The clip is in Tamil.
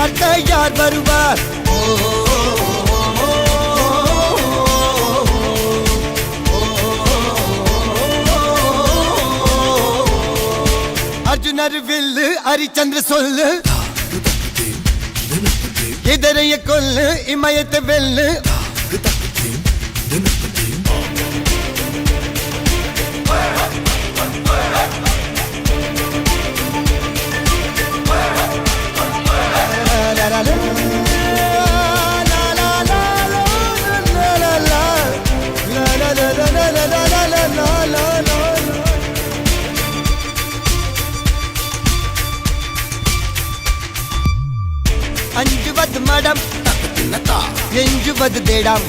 பார்க்க யார் வருவார்? அர்ஜுனர் வில்லு ஹரிச்சந்திர சொல்லு, எதிரைய கொல்லு இமயத்தை வெல்லு. அஞ்சுவது மடம், எஞ்சுவது தேடம்.